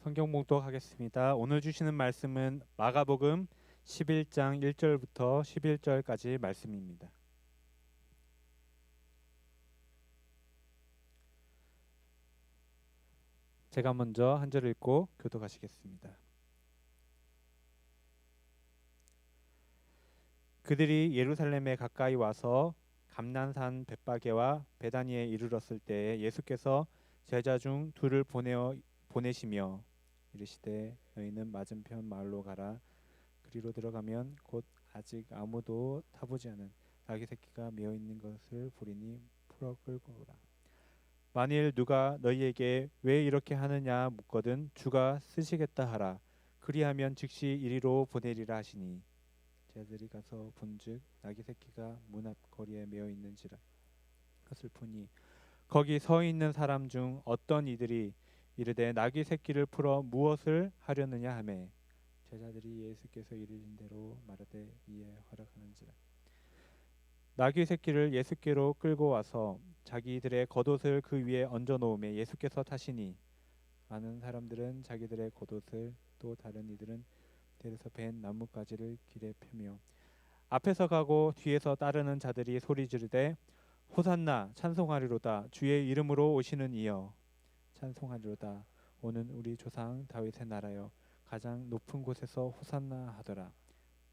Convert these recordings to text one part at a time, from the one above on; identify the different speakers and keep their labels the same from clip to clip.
Speaker 1: 성경 봉독하겠습니다. 오늘 주시는 말씀은 마가복음 11장 1절부터 11절까지 말씀입니다. 제가 먼저 한 절 읽고 교독하시겠습니다. 그들이 예루살렘에 가까이 와서 감난산 벳바게와 베다니에 이르렀을 때에 예수께서 제자 중 둘을 보내시며 이르시되 너희는 맞은편 마을로 가라. 그리로 들어가면 곧 아직 아무도 타보지 않은 나귀 새끼가 메어 있는 것을 보리니 풀어 끌고 오라. 만일 누가 너희에게 왜 이렇게 하느냐 묻거든 주가 쓰시겠다 하라. 그리하면 즉시 이리로 보내리라 하시니 제자들이 가서 본즉 나귀 새끼가 문 앞 거리에 메어 있는지라. 그것을 보니 거기 서 있는 사람 중 어떤 이들이 이르되 나귀 새끼를 풀어 무엇을 하려느냐 하매 제자들이 예수께서 이르신 대로 말하되 이에 허락하는지라. 나귀 새끼를 예수께로 끌고 와서 자기들의 겉옷을 그 위에 얹어 놓음에 예수께서 타시니 많은 사람들은 자기들의 겉옷을 또 다른 이들은 들에서 벤 나뭇가지를 길에 펴며 앞에서 가고 뒤에서 따르는 자들이 소리 지르되 호산나 찬송하리로다 주의 이름으로 오시는 이여 찬송하리로다 오는 우리 조상 다윗의 나라여 가장 높은 곳에서 호산나 하더라.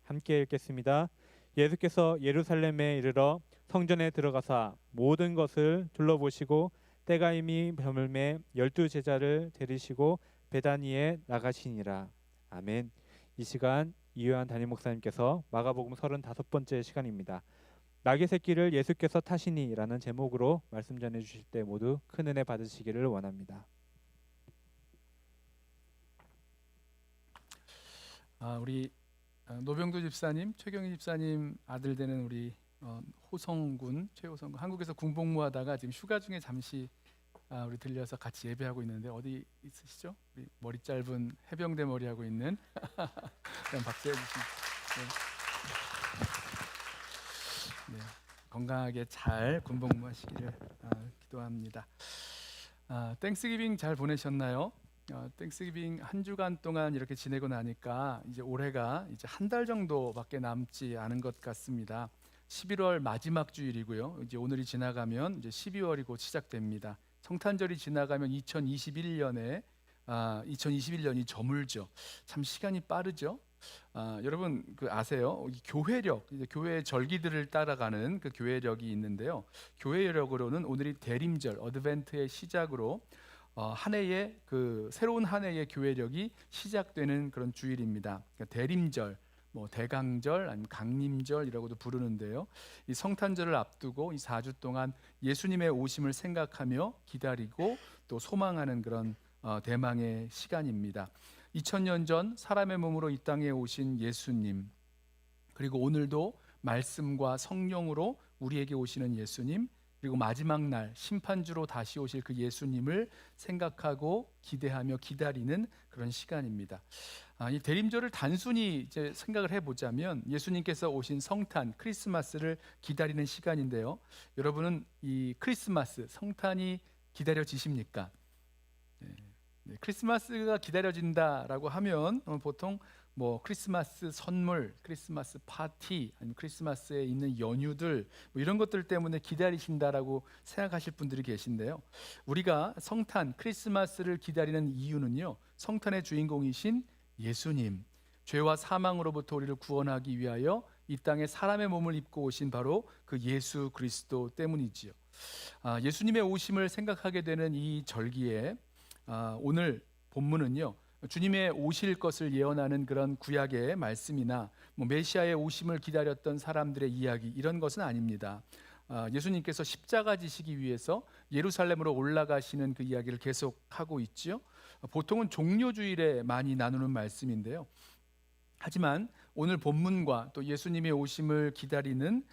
Speaker 1: 함께 읽겠습니다. 예수께서 예루살렘에 이르러 성전에 들어가사 모든 것을 둘러보시고 때가 이미 저물매 12제자를 데리시고 베다니에 나가시니라. 아멘. 이 시간 이요한 담임 목사님께서 마가복음 35번째 시간입니다. 나귀 새끼를 예수께서 타시니라는 제목으로 말씀 전해 주실 때 모두 큰 은혜 받으시기를 원합니다.
Speaker 2: 우리 노병도 집사님, 최경희 집사님 아들 되는 우리 호성군, 최호성군 한국에서 군복무하다가 지금 휴가 중에 잠시 우리 들려서 같이 예배하고 있는데 어디 있으시죠? 우리 머리 짧은 해병대 머리 하고 있는 그럼 박수해 주시죠. 네. 네, 건강하게 잘 군복무하시기를 기도합니다. 땡스기빙 잘 보내셨나요? 땡스기빙 한 주간 동안 이렇게 지내고 나니까 이제 올해가 이제 한 달 정도밖에 남지 않은 것 같습니다. 11월 마지막 주일이고요. 이제 오늘이 지나가면 이제 12월이 곧 시작됩니다. 성탄절이 지나가면 2021년이 저물죠. 참 시간이 빠르죠. 여러분 아세요? 교회력, 이제 교회의 절기들을 따라가는 그 교회력이 있는데요. 교회력으로는 오늘이 대림절, 어드벤트의 시작으로 한 해의 새로운 한 해의 교회력이 시작되는 그런 주일입니다. 그러니까 대림절, 대강절, 아니면 강림절이라고도 부르는데요. 이 성탄절을 앞두고 이 4주 동안 예수님의 오심을 생각하며 기다리고 또 소망하는 그런 대망의 시간입니다. 2000년 전 사람의 몸으로 이 땅에 오신 예수님, 그리고 오늘도 말씀과 성령으로 우리에게 오시는 예수님, 그리고 마지막 날 심판주로 다시 오실 그 예수님을 생각하고 기대하며 기다리는 그런 시간입니다. 이 대림절을 단순히 이제 생각을 해보자면 예수님께서 오신 성탄, 크리스마스를 기다리는 시간인데요. 여러분은 이 크리스마스, 성탄이 기다려지십니까? 네, 크리스마스가 기다려진다라고 하면 보통 크리스마스 선물, 크리스마스 파티, 아니면 크리스마스에 있는 연휴들 이런 것들 때문에 기다리신다라고 생각하실 분들이 계신데요. 우리가 성탄, 크리스마스를 기다리는 이유는요, 성탄의 주인공이신 예수님, 죄와 사망으로부터 우리를 구원하기 위하여 이 땅에 사람의 몸을 입고 오신 바로 그 예수 그리스도 때문이지요. 예수님의 오심을 생각하게 되는 이 절기에 오늘 본문은요, 주님의 오실 것을 예언하는 그런 구약의 말씀이나 메시아의 오심을 기다렸던 사람들의 이야기, 이런 것은 아닙니다. 예수님께서 십자가 지시기 위해서 예루살렘으로 올라가시는 그 이야기를 계속하고 있죠. 보통은 종료주일에 많이 나누는 말씀인데요. 하지만 오늘 본문과 또 예수님의 오심을 기다리는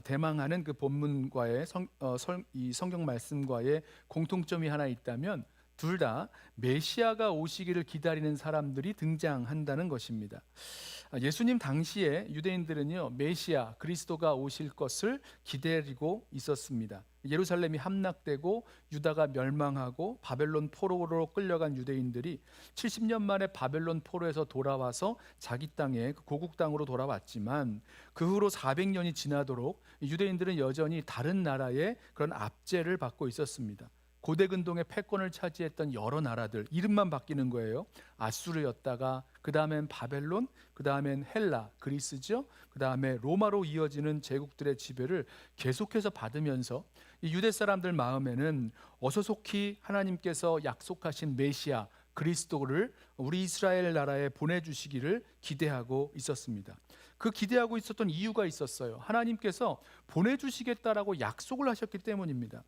Speaker 2: 대망하는 그 본문과의 이 성경 말씀과의 공통점이 하나 있다면 둘 다 메시아가 오시기를 기다리는 사람들이 등장한다는 것입니다. 예수님 당시에 유대인들은요, 메시아 그리스도가 오실 것을 기다리고 있었습니다. 예루살렘이 함락되고 유다가 멸망하고 바벨론 포로로 끌려간 유대인들이 70년 만에 바벨론 포로에서 돌아와서 자기 땅에 고국 땅으로 돌아왔지만, 그 후로 400년이 지나도록 유대인들은 여전히 다른 나라의 그런 압제를 받고 있었습니다. 고대 근동의 패권을 차지했던 여러 나라들 이름만 바뀌는 거예요. 아수르였다가 그 다음엔 바벨론, 그 다음엔 헬라, 그리스죠. 그 다음에 로마로 이어지는 제국들의 지배를 계속해서 받으면서 이 유대 사람들 마음에는 어서 속히 하나님께서 약속하신 메시아 그리스도를 우리 이스라엘 나라에 보내주시기를 기대하고 있었습니다. 그 기대하고 있었던 이유가 있었어요. 하나님께서 보내주시겠다라고 약속을 하셨기 때문입니다.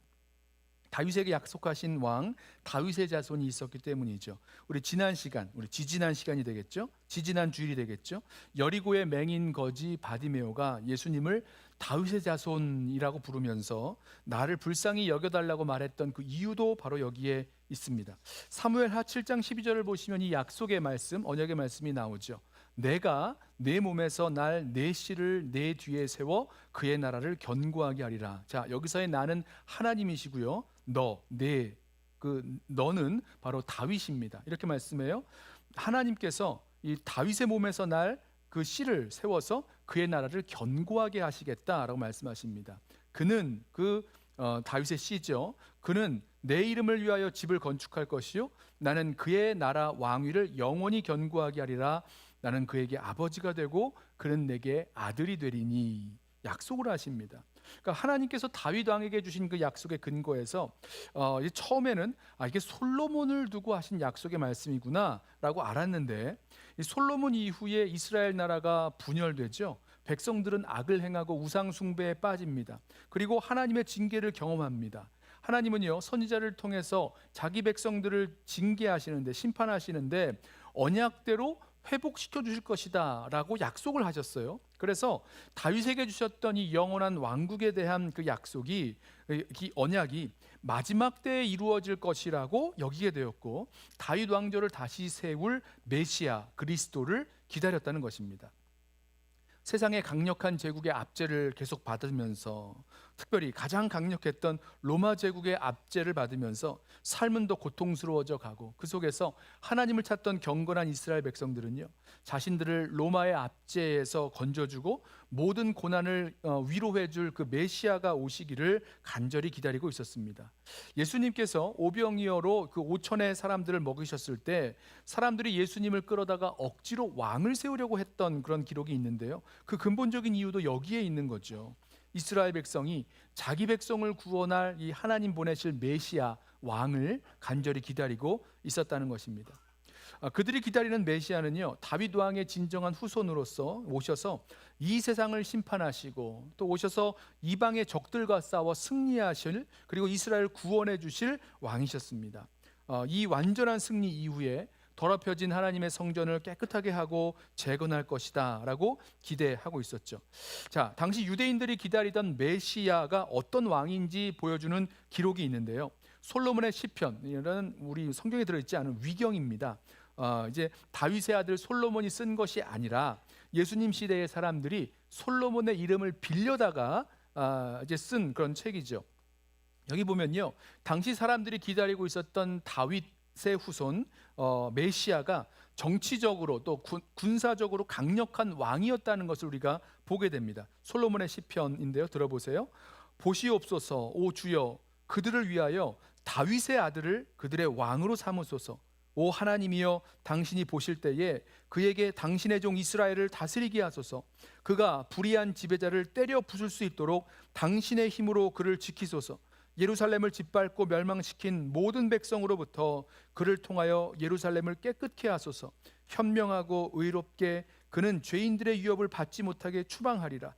Speaker 2: 다윗에게 약속하신 왕 다윗의 자손이 있었기 때문이죠. 우리 지난 시간, 우리 지지난 시간이 되겠죠. 지지난 주일이 되겠죠. 여리고의 맹인 거지 바디메오가 예수님을 다윗의 자손이라고 부르면서 나를 불쌍히 여겨달라고 말했던 그 이유도 바로 여기에 있습니다. 사무엘하 7장 12절을 보시면 이 약속의 말씀, 언약의 말씀이 나오죠. 내가 내 몸에서 내 씨를 내 뒤에 세워 그의 나라를 견고하게 하리라. 자, 여기서의 나는 하나님이시고요. 너는 바로 다윗입니다. 이렇게 말씀해요. 하나님께서 이 다윗의 몸에서 날 그 씨를 세워서 그의 나라를 견고하게 하시겠다라고 말씀하십니다. 그는 다윗의 씨죠. 그는 내 이름을 위하여 집을 건축할 것이요 나는 그의 나라 왕위를 영원히 견고하게 하리라. 나는 그에게 아버지가 되고 그는 내게 아들이 되리니. 약속을 하십니다. 그러니까 하나님께서 다윗 왕에게 주신 그 약속의 근거에서 처음에는 이게 솔로몬을 두고 하신 약속의 말씀이구나라고 알았는데, 이 솔로몬 이후에 이스라엘 나라가 분열되죠. 백성들은 악을 행하고 우상 숭배에 빠집니다. 그리고 하나님의 징계를 경험합니다. 하나님은요, 선지자를 통해서 자기 백성들을 징계하시는데, 심판하시는데 언약대로 회복시켜 주실 것이다 라고 약속을 하셨어요. 그래서 다윗에게 주셨던 이 영원한 왕국에 대한 그 약속이, 이 언약이 마지막 때에 이루어질 것이라고 여기게 되었고, 다윗 왕조를 다시 세울 메시아 그리스도를 기다렸다는 것입니다. 세상의 강력한 제국의 압제를 계속 받으면서, 특별히 가장 강력했던 로마 제국의 압제를 받으면서 삶은 더 고통스러워져 가고, 그 속에서 하나님을 찾던 경건한 이스라엘 백성들은요, 자신들을 로마의 압제에서 건져주고 모든 고난을 위로해줄 그 메시아가 오시기를 간절히 기다리고 있었습니다. 예수님께서 오병이어로 그 5천의 사람들을 먹이셨을 때 사람들이 예수님을 끌어다가 억지로 왕을 세우려고 했던 그런 기록이 있는데요, 그 근본적인 이유도 여기에 있는 거죠. 이스라엘 백성이 자기 백성을 구원할 이 하나님 보내실 메시아 왕을 간절히 기다리고 있었다는 것입니다. 그들이 기다리는 메시아는요, 다윗 왕의 진정한 후손으로서 오셔서 이 세상을 심판하시고 또 오셔서 이방의 적들과 싸워 승리하실, 그리고 이스라엘을 구원해 주실 왕이셨습니다. 이 완전한 승리 이후에 더럽혀진 하나님의 성전을 깨끗하게 하고 재건할 것이다 라고 기대하고 있었죠. 자, 당시 유대인들이 기다리던 메시아가 어떤 왕인지 보여주는 기록이 있는데요, 솔로몬의 시편, 이런 우리 성경에 들어있지 않은 위경입니다. 이제 다윗의 아들 솔로몬이 쓴 것이 아니라 예수님 시대의 사람들이 솔로몬의 이름을 빌려다가 이제 쓴 그런 책이죠. 여기 보면요, 당시 사람들이 기다리고 있었던 다윗의 후손 메시아가 정치적으로 또 군사적으로 강력한 왕이었다는 것을 우리가 보게 됩니다. 솔로몬의 시편인데요, 들어보세요. 보시옵소서, 오 주여, 그들을 위하여 다윗의 아들을 그들의 왕으로 삼으소서. 오 하나님이여, 당신이 보실 때에 그에게 당신의 종 이스라엘을 다스리게 하소서. 그가 불의한 지배자를 때려 부술 수 있도록 당신의 힘으로 그를 지키소서. 예루살렘을 짓밟고 멸망시킨 모든 백성으로부터 그를 통하여 예루살렘을 깨끗게 하소서. 현명하고 의롭게 그는 죄인들의 유업을 받지 못하게 추방하리라.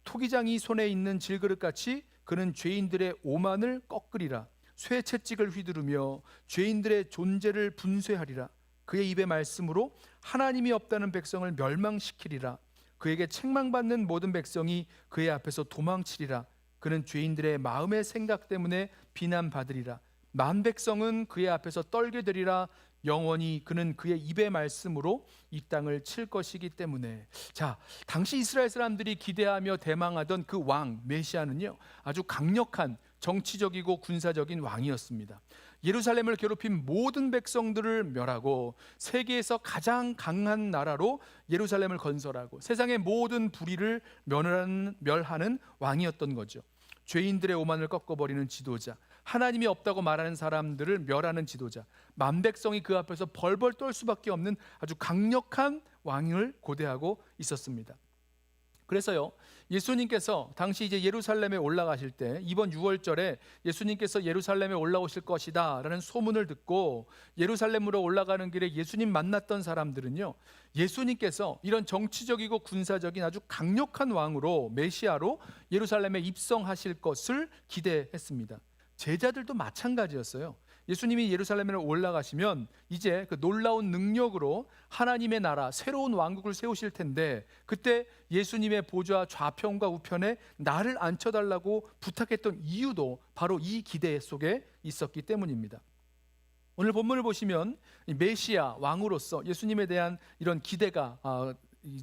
Speaker 2: 토기장이 손에 있는 질그릇같이 그는 죄인들의 오만을 꺾으리라. 쇠 채찍을 휘두르며 죄인들의 존재를 분쇄하리라. 그의 입의 말씀으로 하나님이 없다는 백성을 멸망시키리라. 그에게 책망받는 모든 백성이 그의 앞에서 도망치리라. 그는 죄인들의 마음의 생각 때문에 비난받으리라. 만 백성은 그의 앞에서 떨게 되리라. 영원히 그는 그의 입의 말씀으로 이 땅을 칠 것이기 때문에. 자, 당시 이스라엘 사람들이 기대하며 대망하던 그 왕 메시아는요, 아주 강력한 정치적이고 군사적인 왕이었습니다. 예루살렘을 괴롭힌 모든 백성들을 멸하고 세계에서 가장 강한 나라로 예루살렘을 건설하고 세상의 모든 불의를 멸하는 왕이었던 거죠. 죄인들의 오만을 꺾어버리는 지도자, 하나님이 없다고 말하는 사람들을 멸하는 지도자, 만백성이 그 앞에서 벌벌 떨 수밖에 없는 아주 강력한 왕을 고대하고 있었습니다. 그래서요, 예수님께서 당시 이제 예루살렘에 올라가실 때, 이번 6월절에 예수님께서 예루살렘에 올라오실 것이다 라는 소문을 듣고 예루살렘으로 올라가는 길에 예수님 만났던 사람들은요, 예수님께서 이런 정치적이고 군사적인 아주 강력한 왕으로, 메시아로 예루살렘에 입성하실 것을 기대했습니다. 제자들도 마찬가지였어요. 예수님이 예루살렘에 올라가시면 이제 그 놀라운 능력으로 하나님의 나라, 새로운 왕국을 세우실 텐데, 그때 예수님의 보좌 좌편과 우편에 나를 앉혀달라고 부탁했던 이유도 바로 이 기대 속에 있었기 때문입니다. 오늘 본문을 보시면 메시아 왕으로서 예수님에 대한 이런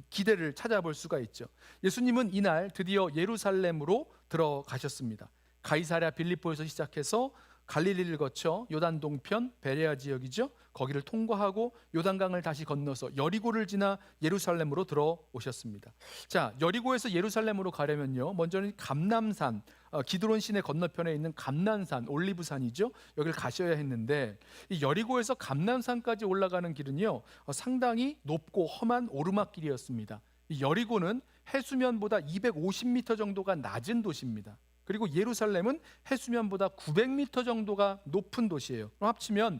Speaker 2: 기대를 찾아볼 수가 있죠. 예수님은 이날 드디어 예루살렘으로 들어가셨습니다. 가이사랴 빌립보에서 시작해서 갈릴리를 거쳐 요단 동편 베레아 지역이죠. 거기를 통과하고 요단강을 다시 건너서 여리고를 지나 예루살렘으로 들어오셨습니다. 자, 여리고에서 예루살렘으로 가려면요, 먼저는 감람산, 기드론 시내 건너편에 있는 감람산, 올리브산이죠. 여기를 가셔야 했는데, 이 여리고에서 감람산까지 올라가는 길은요, 상당히 높고 험한 오르막길이었습니다. 이 여리고는 해수면보다 250m 정도가 낮은 도시입니다. 그리고 예루살렘은 해수면보다 900m 정도가 높은 도시예요. 그럼 합치면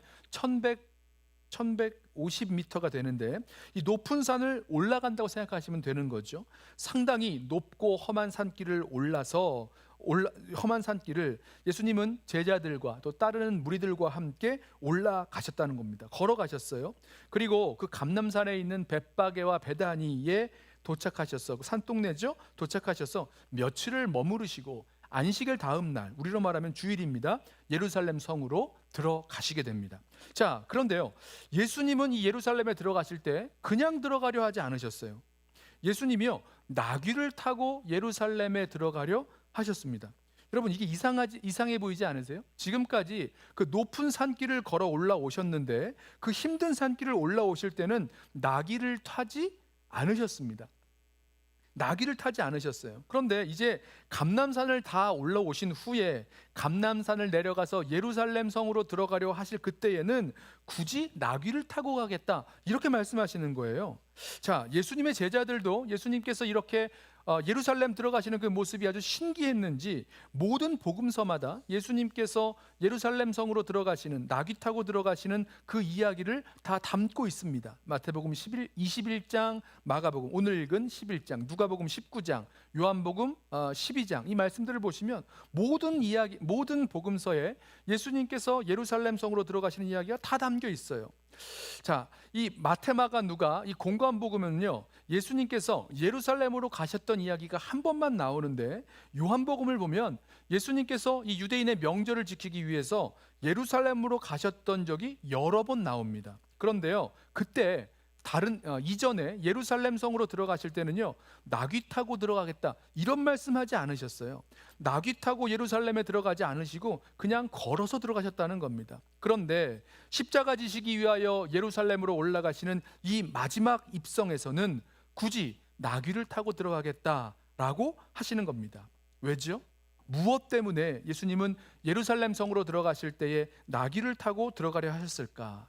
Speaker 2: 1150m가 되는데, 이 높은 산을 올라간다고 생각하시면 되는 거죠. 상당히 높고 험한 산길을 험한 산길을 예수님은 제자들과 또 따르는 무리들과 함께 올라가셨다는 겁니다. 걸어가셨어요. 그리고 그 감람산에 있는 벳바게와 베다니에 도착하셔서, 산동네죠. 도착하셔서 며칠을 머무르시고 안식일 다음 날, 우리로 말하면 주일입니다, 예루살렘 성으로 들어가시게 됩니다. 자, 그런데요, 예수님은 이 예루살렘에 들어가실 때 그냥 들어가려 하지 않으셨어요. 예수님이요, 나귀를 타고 예루살렘에 들어가려 하셨습니다. 여러분, 이게 이상해 보이지 않으세요? 지금까지 그 높은 산길을 걸어 올라오셨는데, 그 힘든 산길을 올라오실 때는 나귀를 타지 않으셨습니다. 나귀를 타지 않으셨어요. 그런데 이제 감람산을 다 올라오신 후에 감람산을 내려가서 예루살렘 성으로 들어가려 하실 그때에는 굳이 나귀를 타고 가겠다, 이렇게 말씀하시는 거예요. 자, 예수님의 제자들도 예수님께서 이렇게 예루살렘 들어가시는 그 모습이 아주 신기했는지 모든 복음서마다 예수님께서 예루살렘 성으로 들어가시는, 나귀 타고 들어가시는 그 이야기를 다 담고 있습니다. 마태복음 21장, 마가복음 오늘 읽은 11장, 누가복음 19장, 요한복음 12장, 이 말씀들을 보시면 모든 복음서에 예수님께서 예루살렘 성으로 들어가시는 이야기가 다 담겨 있어요. 자, 이 마태, 마가, 누가 이 공관복음은요, 예수님께서 예루살렘으로 가셨던 이야기가 한 번만 나오는데, 요한복음을 보면 예수님께서 이 유대인의 명절을 지키기 위해서 예루살렘으로 가셨던 적이 여러 번 나옵니다. 그런데요, 그때 이전에 예루살렘 성으로 들어가실 때는요, 나귀 타고 들어가겠다, 이런 말씀하지 않으셨어요. 나귀 타고 예루살렘에 들어가지 않으시고 그냥 걸어서 들어가셨다는 겁니다. 그런데 십자가 지시기 위하여 예루살렘으로 올라가시는 이 마지막 입성에서는 굳이 나귀를 타고 들어가겠다라고 하시는 겁니다. 왜죠? 무엇 때문에 예수님은 예루살렘 성으로 들어가실 때에 나귀를 타고 들어가려 하셨을까?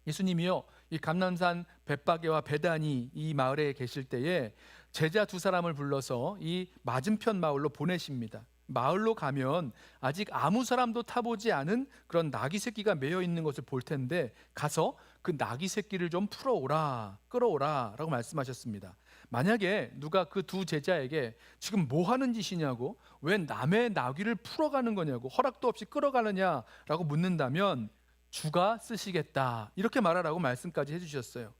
Speaker 2: 예수님이요, 이 감람산 벳바게와 베다니 이 마을에 계실 때에 제자 두 사람을 불러서 이 맞은편 마을로 보내십니다. 마을로 가면 아직 아무 사람도 타보지 않은 그런 나귀 새끼가 매여 있는 것을 볼 텐데, 가서 그 나귀 새끼를 좀 끌어오라 라고 말씀하셨습니다. 만약에 누가 그 두 제자에게 지금 뭐 하는 짓이냐고, 왜 남의 나귀를 풀어가는 거냐고, 허락도 없이 끌어가느냐라고 묻는다면 주가 쓰시겠다 이렇게 말하라고 말씀까지 해주셨어요.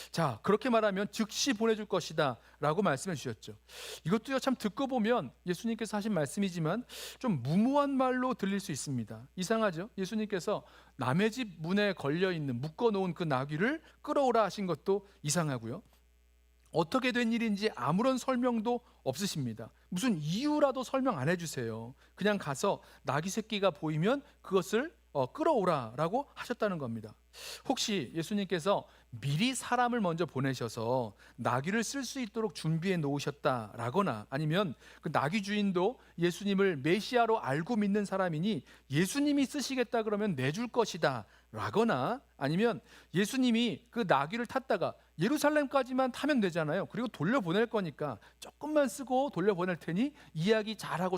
Speaker 2: 자, 그렇게 말하면 즉시 보내줄 것이다 라고 말씀해 주셨죠. 이것도요, 참 듣고 보면 예수님께서 하신 말씀이지만 좀 무모한 말로 들릴 수 있습니다. 이상하죠? 예수님께서 남의 집 문에 걸려있는 묶어놓은 그 나귀를 끌어오라 하신 것도 이상하고요, 어떻게 된 일인지 아무런 설명도 없으십니다. 무슨 이유라도 설명 안 해주세요. 그냥 가서 나귀 새끼가 보이면 그것을 끌어오라라고 하셨다는 겁니다. 혹시 예수님께서 미리 사람을 먼저 보내셔서 나귀를 쓸 수 있도록 준비해 놓으셨다라거나, 아니면 그 나귀 주인도 예수님을 메시아로 알고 믿는 사람이니 예수님이 쓰시겠다 그러면 내줄 것이다 라거나, 아니면 예수님이 그 나귀를 탔다가 예루살렘까지만 타면 되잖아요. 그리고 돌려보낼 거니까 조금만 쓰고 돌려보낼 테니 이야기 잘하고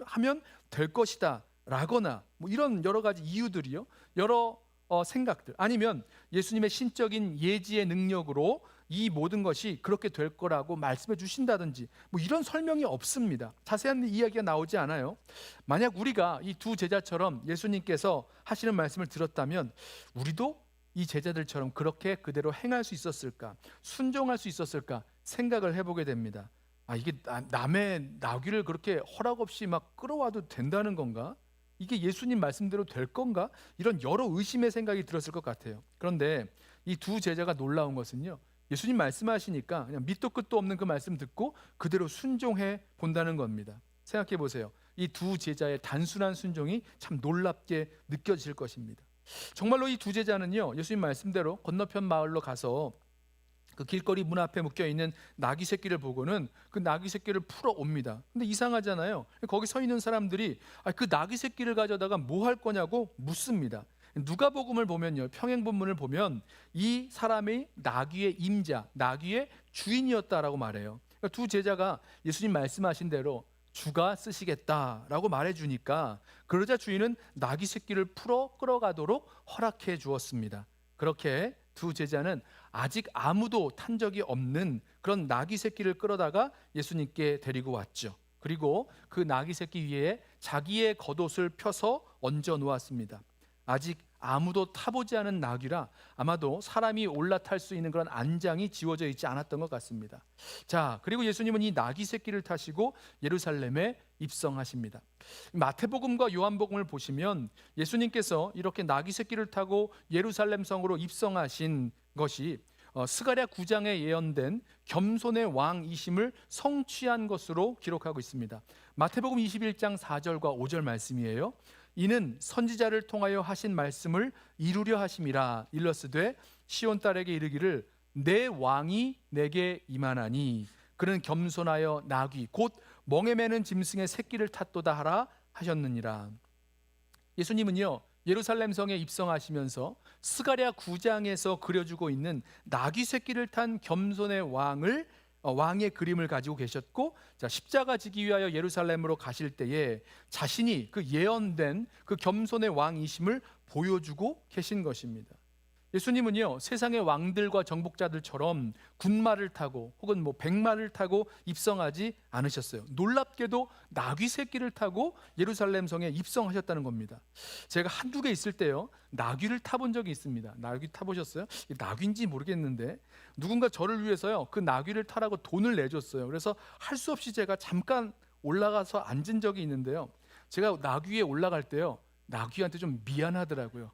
Speaker 2: 하면 될 것이다 라거나, 뭐 이런 여러 가지 이유들이요, 여러 생각들, 아니면 예수님의 신적인 예지의 능력으로 이 모든 것이 그렇게 될 거라고 말씀해 주신다든지, 뭐 이런 설명이 없습니다. 자세한 이야기가 나오지 않아요. 만약 우리가 이 두 제자처럼 예수님께서 하시는 말씀을 들었다면 우리도 이 제자들처럼 그렇게 그대로 행할 수 있었을까, 순종할 수 있었을까 생각을 해보게 됩니다. 이게 남의 나귀를 그렇게 허락 없이 막 끌어와도 된다는 건가? 이게 예수님 말씀대로 될 건가? 이런 여러 의심의 생각이 들었을 것 같아요. 그런데 이 두 제자가 놀라운 것은요, 예수님 말씀하시니까 그냥 밑도 끝도 없는 그 말씀 듣고 그대로 순종해 본다는 겁니다. 생각해 보세요. 이 두 제자의 단순한 순종이 참 놀랍게 느껴질 것입니다. 정말로 이 두 제자는요, 예수님 말씀대로 건너편 마을로 가서 그 길거리 문 앞에 묶여 있는 나귀 새끼를 보고는 그 나귀 새끼를 풀어 옵니다. 근데 이상하잖아요. 거기 서 있는 사람들이 그 나귀 새끼를 가져다가 뭐 할 거냐고 묻습니다. 누가복음을 보면요, 평행본문을 보면 이 사람이 나귀의 임자, 나귀의 주인이었다라고 말해요. 그러니까 두 제자가 예수님 말씀하신 대로 주가 쓰시겠다라고 말해주니까, 그러자 주인은 나귀 새끼를 풀어 끌어가도록 허락해 주었습니다. 그렇게 두 제자는 아직 아무도 탄 적이 없는 그런 나귀 새끼를 끌어다가 예수님께 데리고 왔죠. 그리고 그 나귀 새끼 위에 자기의 겉옷을 펴서 얹어 놓았습니다. 아직 아무도 타보지 않은 나귀라 아마도 사람이 올라탈 수 있는 그런 안장이 지워져 있지 않았던 것 같습니다. 자, 그리고 예수님은 이 나귀 새끼를 타시고 예루살렘에 입성하십니다. 마태복음과 요한복음을 보시면 예수님께서 이렇게 나귀 새끼를 타고 예루살렘 성으로 입성하신 것이 스가랴 9장에 예언된 겸손의 왕이심을 성취한 것으로 기록하고 있습니다. 마태복음 21장 4절과 5절 말씀이에요. 이는 선지자를 통하여 하신 말씀을 이루려 하심이라. 일러스되 시온 딸에게 이르기를 내 왕이 내게 임하나니 그는 겸손하여 나귀 곧 멍에 매는 짐승의 새끼를 탔도다 하라 하셨느니라. 예수님은요, 예루살렘 성에 입성하시면서 스가랴 9장에서 그려주고 있는 나귀 새끼를 탄 겸손의 왕의 그림을 가지고 계셨고, 자, 십자가 지기 위하여 예루살렘으로 가실 때에 자신이 그 예언된 그 겸손의 왕이심을 보여주고 계신 것입니다. 예수님은요, 세상의 왕들과 정복자들처럼 군마를 타고 혹은 백마를 타고 입성하지 않으셨어요. 놀랍게도 나귀 새끼를 타고 예루살렘 성에 입성하셨다는 겁니다. 제가 한두 개 있을 때요, 나귀를 타본 적이 있습니다. 나귀 타보셨어요? 나귀인지 모르겠는데 누군가 저를 위해서요, 그 나귀를 타라고 돈을 내줬어요. 그래서 할 수 없이 제가 잠깐 올라가서 앉은 적이 있는데요, 제가 나귀에 올라갈 때요, 나귀한테 좀 미안하더라고요.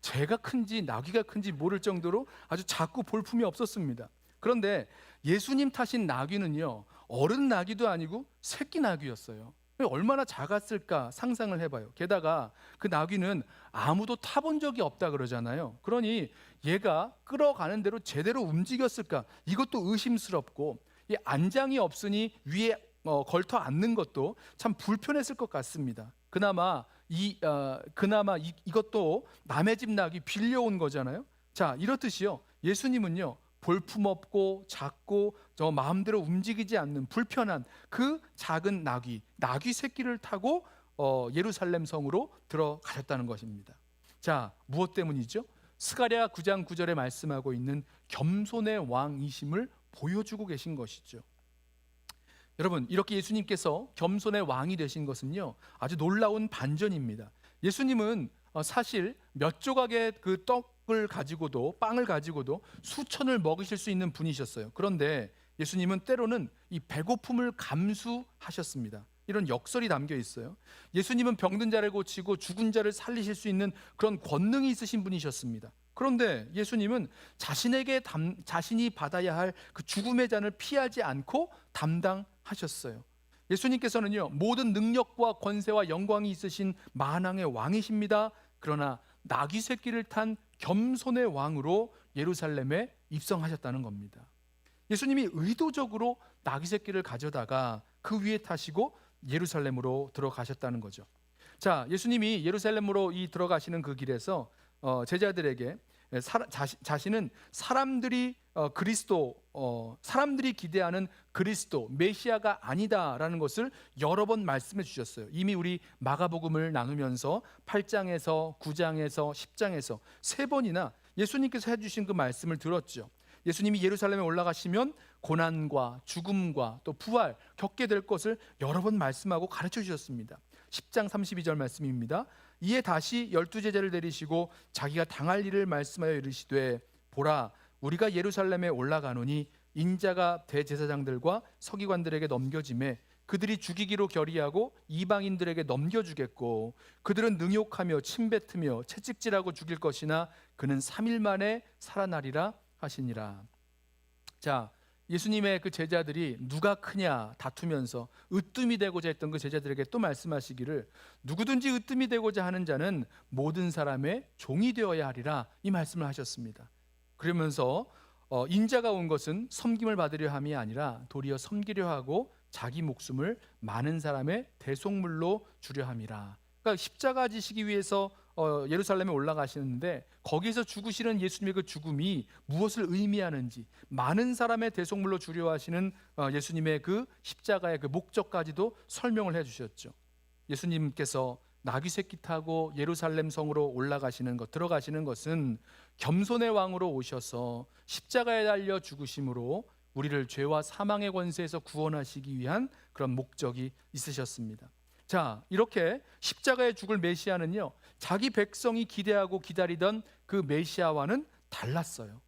Speaker 2: 제가 큰지 나귀가 큰지 모를 정도로 아주 작고 볼품이 없었습니다. 그런데 예수님 타신 나귀는요, 어른 나귀도 아니고 새끼 나귀였어요. 얼마나 작았을까 상상을 해봐요. 게다가 그 나귀는 아무도 타본 적이 없다 그러잖아요. 그러니 얘가 끌어가는 대로 제대로 움직였을까, 이것도 의심스럽고, 이 안장이 없으니 위에 걸터 앉는 것도 참 불편했을 것 같습니다. 그나마 이것도 남의 집 나귀 빌려온 거잖아요. 자, 이렇듯이요, 예수님은요, 볼품없고 작고 마음대로 움직이지 않는 불편한 그 작은 나귀 새끼를 타고 예루살렘 성으로 들어가셨다는 것입니다. 자, 무엇 때문이죠? 스가랴 9장 9절에 말씀하고 있는 겸손의 왕이심을 보여주고 계신 것이죠. 여러분, 이렇게 예수님께서 겸손의 왕이 되신 것은요, 아주 놀라운 반전입니다. 예수님은 사실 몇 조각의 그 떡을 가지고도, 빵을 가지고도 수천을 먹이실 수 있는 분이셨어요. 그런데 예수님은 때로는 이 배고픔을 감수하셨습니다. 이런 역설이 담겨 있어요. 예수님은 병든 자를 고치고 죽은 자를 살리실 수 있는 그런 권능이 있으신 분이셨습니다. 그런데 예수님은 자신이 받아야 할 그 죽음의 잔을 피하지 않고 담당하셨어요. 예수님께서는요, 모든 능력과 권세와 영광이 있으신 만왕의 왕이십니다. 그러나 나귀 새끼를 탄 겸손의 왕으로 예루살렘에 입성하셨다는 겁니다. 예수님이 의도적으로 나귀 새끼를 가져다가 그 위에 타시고 예루살렘으로 들어가셨다는 거죠. 자, 예수님이 예루살렘으로 들어가시는 그 길에서 제자들에게 자신은 사람들이 기대하는 그리스도 메시아가 아니다라는 것을 여러 번 말씀해 주셨어요. 이미 우리 마가복음을 나누면서 8장에서 9장에서 10장에서 3번이나 예수님께서 해주신 그 말씀을 들었죠. 예수님이 예루살렘에 올라가시면 고난과 죽음과 또 부활 겪게 될 것을 여러 번 말씀하고 가르쳐 주셨습니다. 10장 32절 말씀입니다. 이에 다시 12제자를 데리시고 자기가 당할 일을 말씀하여 이르시되 보라, 우리가 예루살렘에 올라가노니 인자가 대제사장들과 서기관들에게 넘겨지매 그들이 죽이기로 결의하고 이방인들에게 넘겨주겠고 그들은 능욕하며 침뱉으며 채찍질하고 죽일 것이나 그는 3일 만에 살아나리라 하시니라. 자, 예수님의 그 제자들이 누가 크냐 다투면서 으뜸이 되고자 했던 그 제자들에게 또 말씀하시기를 누구든지 으뜸이 되고자 하는 자는 모든 사람의 종이 되어야 하리라, 이 말씀을 하셨습니다. 그러면서 인자가 온 것은 섬김을 받으려 함이 아니라 도리어 섬기려 하고 자기 목숨을 많은 사람의 대속물로 주려 함이라. 그러니까 십자가 지시기 위해서 예루살렘에 올라가시는데 거기에서 죽으시는 예수님의 그 죽음이 무엇을 의미하는지, 많은 사람의 대속물로 주려 하시는 예수님의 그 십자가의 그 목적까지도 설명을 해주셨죠. 예수님께서 나귀 새끼 타고 예루살렘 성으로 들어가시는 것은 겸손의 왕으로 오셔서 십자가에 달려 죽으심으로 우리를 죄와 사망의 권세에서 구원하시기 위한 그런 목적이 있으셨습니다. 자, 이렇게 십자가에 죽을 메시아는요, 자기 백성이 기대하고 기다리던 그 메시아와는 달랐어요.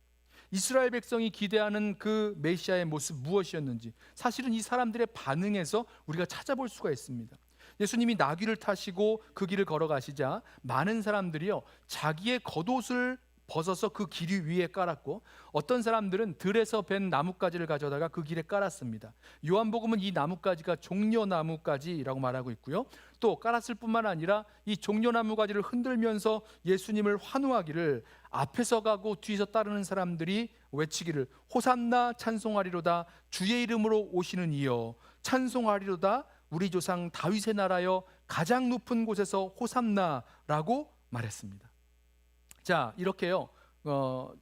Speaker 2: 이스라엘 백성이 기대하는 그 메시아의 모습 무엇이었는지 사실은 이 사람들의 반응에서 우리가 찾아볼 수가 있습니다. 예수님이 나귀를 타시고 그 길을 걸어가시자 많은 사람들이요, 자기의 겉옷을 벗어서 그 길 위에 깔았고 어떤 사람들은 들에서 벤 나뭇가지를 가져다가 그 길에 깔았습니다. 요한복음은 이 나뭇가지가 종려나뭇가지라고 말하고 있고요, 또 깔았을 뿐만 아니라 이 종려나뭇가지를 흔들면서 예수님을 환호하기를 앞에서 가고 뒤에서 따르는 사람들이 외치기를 호산나 찬송하리로다, 주의 이름으로 오시는 이여 찬송하리로다, 우리 조상 다윗의 나라여 가장 높은 곳에서 호산나라고 말했습니다. 자, 이렇게요,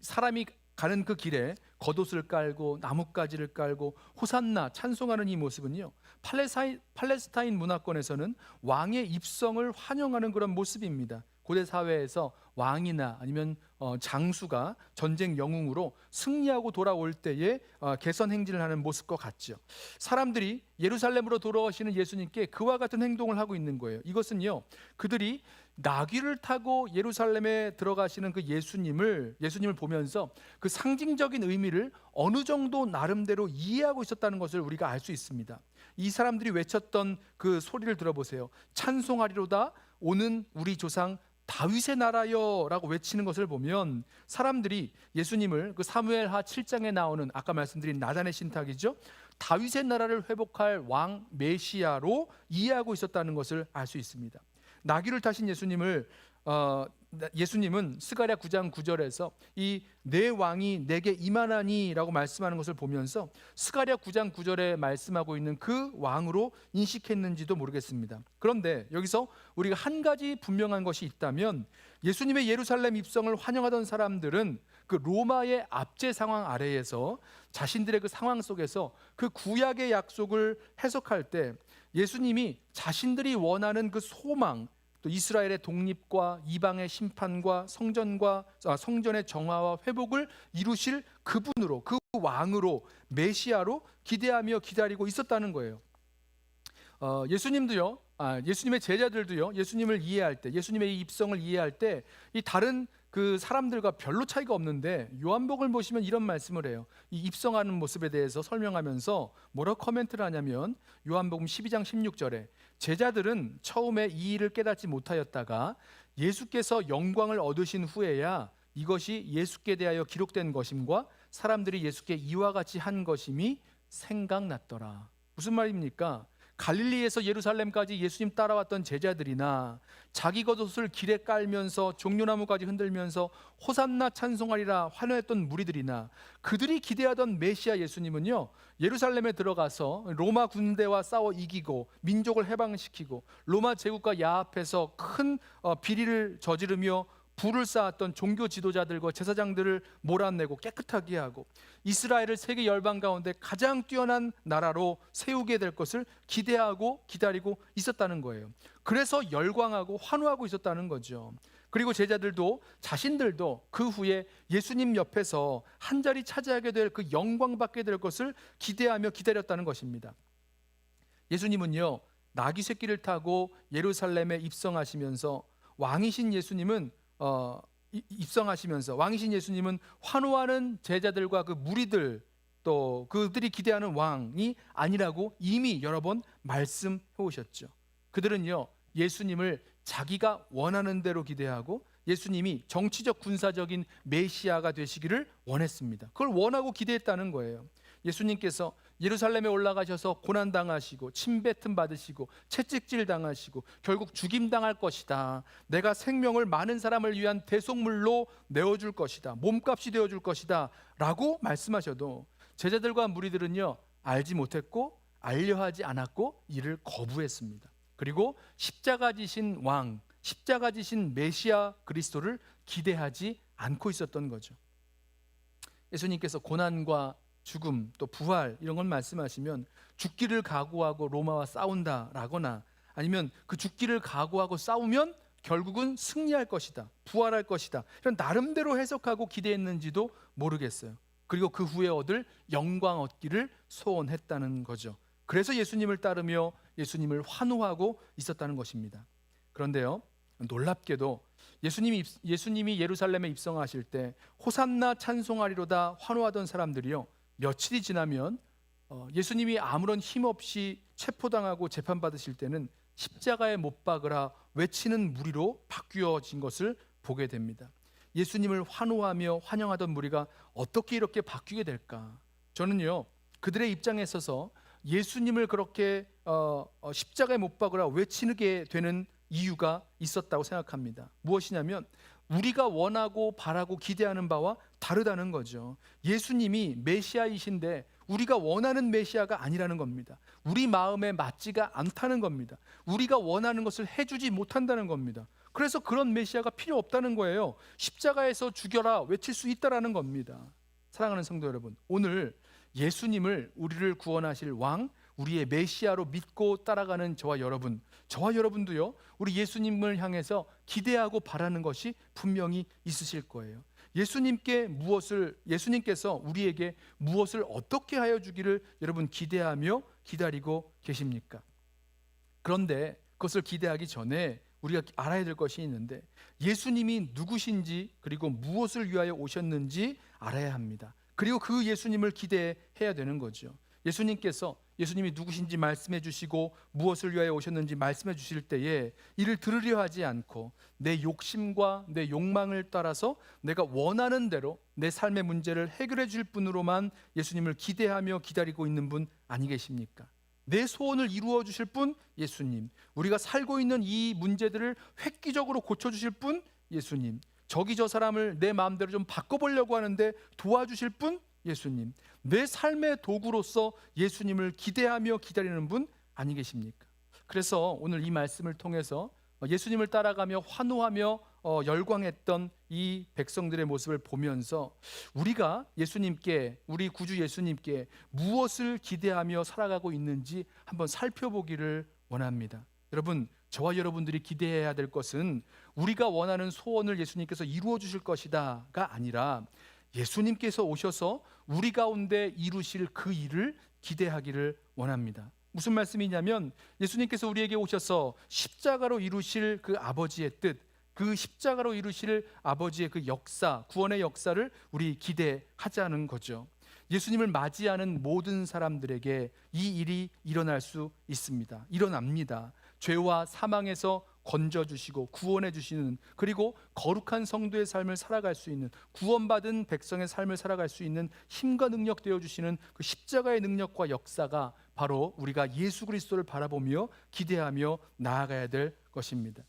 Speaker 2: 사람이 가는 그 길에 겉옷을 깔고 나뭇가지를 깔고 호산나 찬송하는 이 모습은요, 팔레스타인 문화권에서는 왕의 입성을 환영하는 그런 모습입니다. 고대 사회에서 왕이나 아니면 장수가 전쟁 영웅으로 승리하고 돌아올 때에 개선 행진을 하는 모습과 같죠. 사람들이 예루살렘으로 돌아오시는 예수님께 그와 같은 행동을 하고 있는 거예요. 이것은요, 그들이 나귀를 타고 예루살렘에 들어가시는 그 예수님을 보면서 그 상징적인 의미를 어느 정도 나름대로 이해하고 있었다는 것을 우리가 알 수 있습니다. 이 사람들이 외쳤던 그 소리를 들어보세요. 찬송하리로다, 오는 우리 조상 다윗의 나라여 라고 외치는 것을 보면 사람들이 예수님을 그 사무엘하 7장에 나오는 아까 말씀드린 나단의 신탁이죠, 다윗의 나라를 회복할 왕 메시아로 이해하고 있었다는 것을 알 수 있습니다. 나귀를 타신 예수님은 스가랴 9장 9절에서 이 내 왕이 내게 임하나니 라고 말씀하는 것을 보면서 스가랴 9장 9절에 말씀하고 있는 그 왕으로 인식했는지도 모르겠습니다. 그런데 여기서 우리가 한 가지 분명한 것이 있다면 예수님의 예루살렘 입성을 환영하던 사람들은 그 로마의 압제 상황 아래에서 자신들의 그 상황 속에서 그 구약의 약속을 해석할 때 예수님이 자신들이 원하는 그 소망, 또 이스라엘의 독립과 이방의 심판과 성전의 정화와 회복을 이루실 그분으로, 그 왕으로, 메시아로 기대하며 기다리고 있었다는 거예요. 예수님도요, 예수님의 제자들도요, 예수님을 이해할 때, 예수님의 이 입성을 이해할 때 이 다른 그 사람들과 별로 차이가 없는데, 요한복음을 보시면 이런 말씀을 해요. 이 입성하는 모습에 대해서 설명하면서 뭐라고 코멘트를 하냐면, 요한복음 12장 16절에 제자들은 처음에 이 일을 깨닫지 못하였다가 예수께서 영광을 얻으신 후에야 이것이 예수께 대하여 기록된 것임과 사람들이 예수께 이와 같이 한 것임이 생각났더라. 무슨 말입니까? 갈릴리에서 예루살렘까지 예수님 따라왔던 제자들이나 자기 겉옷을 길에 깔면서 종려나무까지 흔들면서 호산나 찬송하리라 환호했던 무리들이나 그들이 기대하던 메시아 예수님은요, 예루살렘에 들어가서 로마 군대와 싸워 이기고 민족을 해방시키고 로마 제국과 야합해서 큰 비리를 저지르며 불을 쌓았던 종교 지도자들과 제사장들을 몰아내고 깨끗하게 하고 이스라엘을 세계 열방 가운데 가장 뛰어난 나라로 세우게 될 것을 기대하고 기다리고 있었다는 거예요. 그래서 열광하고 환호하고 있었다는 거죠. 그리고 제자들도 자신들도 그 후에 예수님 옆에서 한 자리 차지하게 될 그 영광 받게 될 것을 기대하며 기다렸다는 것입니다. 예수님은요, 나귀 새끼를 타고 예루살렘에 입성하시면서 왕이신 예수님은 왕이신 예수님은 환호하는 제자들과 그 무리들, 또 그들이 기대하는 왕이 아니라고 이미 여러 번 말씀해 오셨죠. 그들은요, 예수님을 자기가 원하는 대로 기대하고 예수님이 정치적 군사적인 메시아가 되시기를 원했습니다. 그걸 원하고 기대했다는 거예요. 예수님께서 예루살렘에 올라가셔서 고난당하시고 침뱉음 받으시고 채찍질 당하시고 결국 죽임당할 것이다. 내가 생명을 많은 사람을 위한 대속물로 내어줄 것이다. 몸값이 되어줄 것이다 라고 말씀하셔도 제자들과 무리들은요, 알지 못했고 알려하지 않았고 이를 거부했습니다. 그리고 십자가 지신 왕, 십자가 지신 메시아 그리스도를 기대하지 않고 있었던 거죠. 예수님께서 고난과 죽음, 또 부활 이런 건 말씀하시면 죽기를 각오하고 로마와 싸운다라거나 아니면 그 죽기를 각오하고 싸우면 결국은 승리할 것이다, 부활할 것이다, 이런 나름대로 해석하고 기대했는지도 모르겠어요. 그리고 그 후에 얻을 영광 얻기를 소원했다는 거죠. 그래서 예수님을 따르며 예수님을 환호하고 있었다는 것입니다. 그런데요, 놀랍게도 예수님이 예루살렘에 입성하실 때 호산나 찬송하리로다 환호하던 사람들이요, 며칠이 지나면 예수님이 아무런 힘 없이 체포당하고 재판받으실 때는 십자가에 못 박으라 외치는 무리로 바뀌어진 것을 보게 됩니다. 예수님을 환호하며 환영하던 무리가 어떻게 이렇게 바뀌게 될까? 저는요, 그들의 입장에 있어서 예수님을 그렇게 십자가에 못 박으라 외치게 되는 이유가 있었다고 생각합니다. 무엇이냐면 우리가 원하고 바라고 기대하는 바와 다르다는 거죠. 예수님이 메시아이신데 우리가 원하는 메시아가 아니라는 겁니다. 우리 마음에 맞지가 않다는 겁니다. 우리가 원하는 것을 해주지 못한다는 겁니다. 그래서 그런 메시아가 필요 없다는 거예요. 십자가에서 죽여라 외칠 수 있다라는 겁니다. 사랑하는 성도 여러분, 오늘 예수님을 우리를 구원하실 왕, 우리의 메시아로 믿고 따라가는 저와 여러분도요, 우리 예수님을 향해서 기대하고 바라는 것이 분명히 있으실 거예요. 예수님께서 우리에게 무엇을 어떻게 하여 주기를 여러분 기대하며 기다리고 계십니까? 그런데 그것을 기대하기 전에 우리가 알아야 될 것이 있는데, 예수님이 누구신지 그리고 무엇을 위하여 오셨는지 알아야 합니다. 그리고 그 예수님을 기대해야 되는 거죠. 예수님이 누구신지 말씀해 주시고 무엇을 위하여 오셨는지 말씀해 주실 때에 이를 들으려 하지 않고 내 욕심과 내 욕망을 따라서 내가 원하는 대로 내 삶의 문제를 해결해 줄 분으로만 예수님을 기대하며 기다리고 있는 분 아니 계십니까? 내 소원을 이루어 주실 분 예수님, 우리가 살고 있는 이 문제들을 획기적으로 고쳐주실 분 예수님, 저 사람을 내 마음대로 좀 바꿔보려고 하는데 도와주실 분 예수님, 내 삶의 도구로서 예수님을 기대하며 기다리는 분 아니 계십니까? 그래서 오늘 이 말씀을 통해서 예수님을 따라가며 환호하며 열광했던 이 백성들의 모습을 보면서 우리가 예수님께, 우리 구주 예수님께 무엇을 기대하며 살아가고 있는지 한번 살펴보기를 원합니다. 여러분, 저와 여러분들이 기대해야 될 것은 우리가 원하는 소원을 예수님께서 이루어 주실 것이다가 아니라 예수님께서 오셔서 우리 가운데 이루실 그 일을 기대하기를 원합니다. 무슨 말씀이냐면 예수님께서 우리에게 오셔서 십자가로 이루실 그 아버지의 뜻, 그 십자가로 이루실 아버지의 그 역사, 구원의 역사를 우리 기대하자는 거죠. 예수님을 맞이하는 모든 사람들에게 이 일이 일어날 수 있습니다. 일어납니다. 죄와 사망에서 건져주시고 구원해 주시는, 그리고 거룩한 성도의 삶을 살아갈 수 있는, 구원받은 백성의 삶을 살아갈 수 있는 힘과 능력 되어 주시는 그 십자가의 능력과 역사가 바로 우리가 예수 그리스도를 바라보며 기대하며 나아가야 될 것입니다.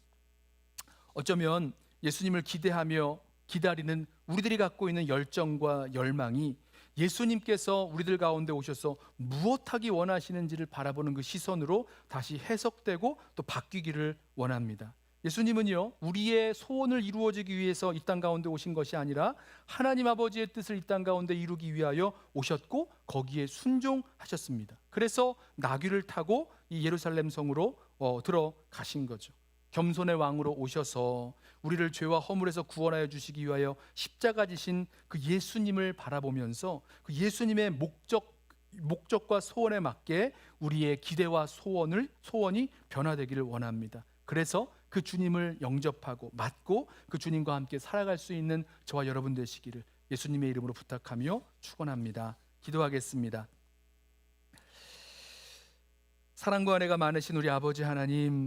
Speaker 2: 어쩌면 예수님을 기대하며 기다리는 우리들이 갖고 있는 열정과 열망이 예수님께서 우리들 가운데 오셔서 무엇하기 원하시는지를 바라보는 그 시선으로 다시 해석되고 또 바뀌기를 원합니다. 예수님은요, 우리의 소원을 이루어지기 위해서 이 땅 가운데 오신 것이 아니라 하나님 아버지의 뜻을 이 땅 가운데 이루기 위하여 오셨고 거기에 순종하셨습니다. 그래서 나귀를 타고 이 예루살렘 성으로 들어가신 거죠. 겸손의 왕으로 오셔서 우리를 죄와 허물에서 구원하여 주시기 위하여 십자가 지신 그 예수님을 바라보면서 그 예수님의 목적과 소원에 맞게 우리의 기대와 소원이 변화되기를 원합니다. 그래서 그 주님을 영접하고 맞고 그 주님과 함께 살아갈 수 있는 저와 여러분 되시기를 예수님의 이름으로 부탁하며 축원합니다. 기도하겠습니다. 사랑과 은혜가 많으신 우리 아버지 하나님,